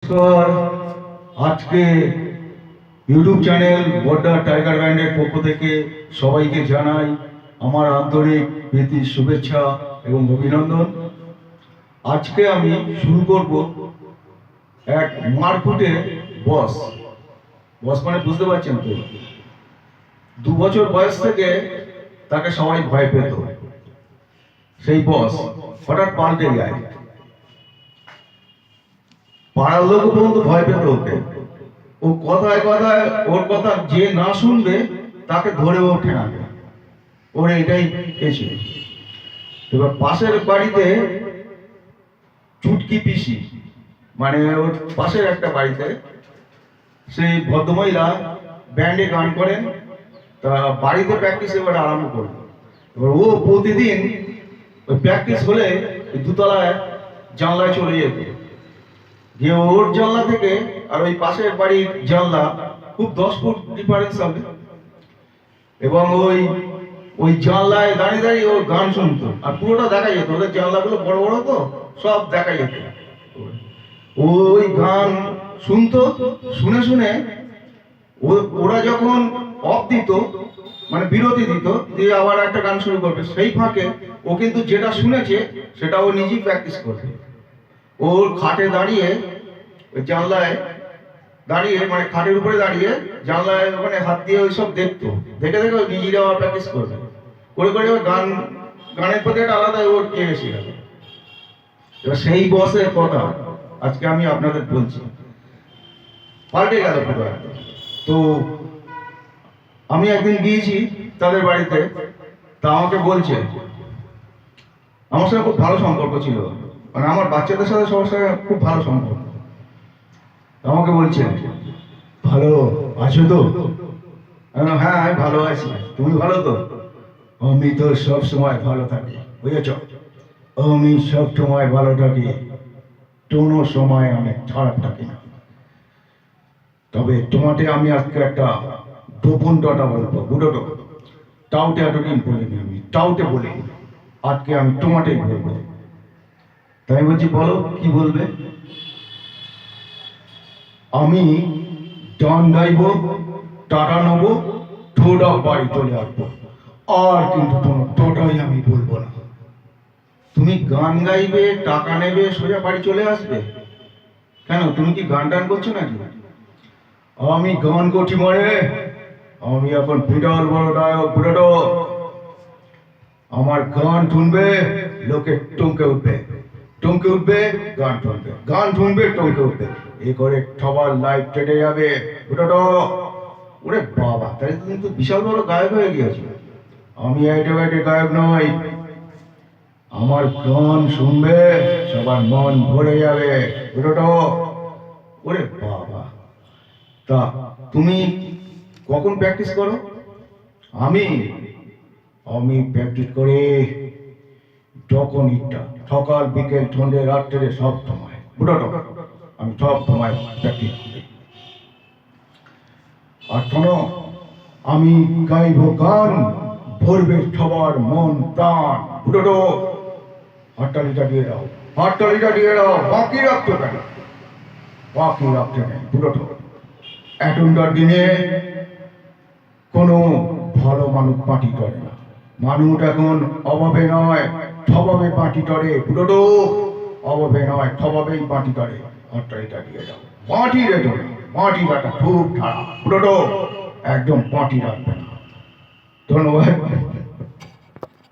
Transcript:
নমস্কার। আজকে YouTube channel border tiger ব্যান্ডের পক্ষ থেকে সবাইকে জানাই আমার আন্তরিক প্রীতি শুভেচ্ছা এবং অভিনন্দন। আজকে আমি শুরু করব এক মারকুটে বস। বস মানে বুঝতে পারছেন তো, 2 বছর বয়স থেকে তাকে সবাই ভয় পেত। সেই বস হঠাৎ পাল্টে যায়, পাড়ার লোক পর্যন্ত ভয় পেত ওকে। ও কথায় কথায় ওর কথা যে না শুনবে তাকে ধরে ওঠে না, ওর এটাই পেয়েছে। এবার পাশের বাড়িতে চুটকি পিসি, মানে ওর পাশের একটা বাড়িতে সেই ভদ্রমহিলা ব্যান্ডে গান করেন, তা বাড়িতে প্র্যাকটিস এবার আরম্ভ করবে। এবার ও প্রতিদিন ওই প্র্যাকটিস হলে দুতলায় জানলায় চলে যেত, যে ওর জানলা থেকে আর ওই পাশের বাড়ির জানলা খুব 10 ফুট ডিফারেন্স হবে, এবং ওই জানলায় দাঁড়িয়ে দাঁড়িয়ে ওর গান শুনতো, আর পুরোটা দেখা যেত। ওদের জানলাগুলো বড় বড় তো, সব দেখা যেত। ওই গান শুনতো, শুনে শুনে ওরা যখন অফ দিত, মানে বিরতি দিত, দিয়ে আবার একটা গান শুরু করবে, সেই ফাঁকে ও কিন্তু যেটা শুনেছে সেটা ও নিজেই প্র্যাকটিস করবে। ওর খাটে দাঁড়িয়ে ওই জানলায় দাঁড়িয়ে, মানে খাটের উপরে দাঁড়িয়ে জানলায় ওখানে হাত দিয়ে ওই সব দেখতো, দেখে দেখে নিজেরা আবার প্র্যাকটিস করবে, করে করে গানের প্রতি একটা আলাদা ওর এসে গেল। এবার সেই বসের কথা আজকে আমি আপনাদের বলছি, পাল্টে গেল পুরো। তো আমি একদিন গিয়েছি তাদের বাড়িতে, তা আমাকে বলছে, আমার সাথে খুব ভালো সম্পর্ক ছিল, মানে আমার বাচ্চাদের সাথে সবার সাথে খুব ভালো সম্পর্ক। আমাকে বলছে, ভালো আছো তো? হ্যাঁ আমি ভালো আছি, তুমি ভালো তো? আমি তো সব সময় ভালো থাকি, বুঝেছ? আমি সব সময় ভালো থাকি, কোনো সময় আমি খারাপ থাকি না। তবে তোমাকে আমি আজকে একটা গোপন কথা বলবো, বুঝো? টাউটে এতদিন বলিনি, আমি টাউটে বলিনি, আজকে আমি তোমাকেই বলবো। তাই বলছি, বলো কি বলবে? আমি গান গাইব, টাকা নেবো, ঠোঁটা বাড়ি চলে আসবো, আর কিন্তু তোমার টোটাই আমি বলবো না। তুমি গান গাইবে, টাকা নেবে, সোজা বাড়ি চলে আসবে? কেন, তুমি কি গান টান করছো নাকি? আমি গান করছি মানে আমি এখন বিরাট বড় নায়ক, বুড়ো। আমার গান শুনবে, লোকে টমকে উঠবে, টমকে উঠবে, গান শুনবে, গান শুনবে, টমকে উঠবে, এ করে সবার লাইফ কেটে যাবে, বুড়ো। ওরে বাবা, তাই তুমি তো বিশাল বড় গায়ক হয়ে গিয়েছো। আমি এইটা গায়ক নই, আমার গান শুনবে, সবার মন ভরে যাবে, বুড়ো। ওরে বাবা, তা তুমি কখন প্র্যাকটিস করো? আমি প্র্যাকটিস করি যখন ইচ্ছা, সকাল বিকেল সন্ধ্যে রাত্রে, সব সময়, বুঝো? আমি সব সময় প্র্যাকটিস করি। আর শোনো, আমি গাইব গান, ভরবে সবার মন প্রাণ, বুঝো? হাততালিটা দিয়ে দাও, হাততালিটা দিয়ে দাও, বাকি রাখতে কেন? বাকি রাখতে নেই, বুঝো? এখনকার দিনে কোনো ভালো মানুষ পার্টি করে না, মানুষ এখন অভাবে নয় স্বভাবে পার্টি করে, বুঝো? অভাবে নয় স্বভাবেই পার্টি করে। হাততালিটা দিয়ে দাও, পার্টি রেখো না, পার্টি রাখা খুব খারাপ, বুঝো? একদম পার্টি রাখবে না। ধন্যবাদ।